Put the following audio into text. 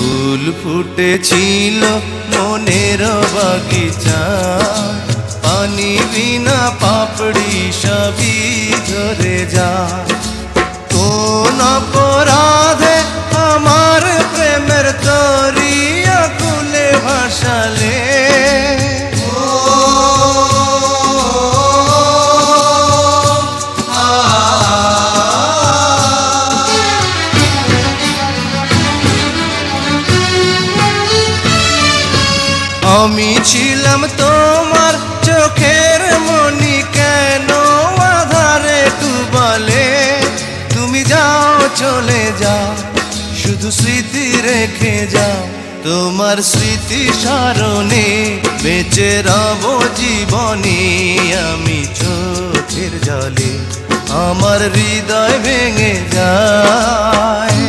ফুল ফুটেছিল মনের বাগিচা, পানি বিনা পাপড়ি সবই ঝরে যায়। কোন অপরাধে আমার প্রেমের তরি আকুলে ভাসালে, আমি ছিলাম তোমার চোখের মনি, কেন আধারে ডুবালে? তুমি যাও চলে যাও, শুধু স্মৃতি রেখে যাও। তোমার স্মৃতি স্মরণে বেঁচে রব জীবনে। আমি চোখের জলে আমার হৃদয় ভেঙে যায়।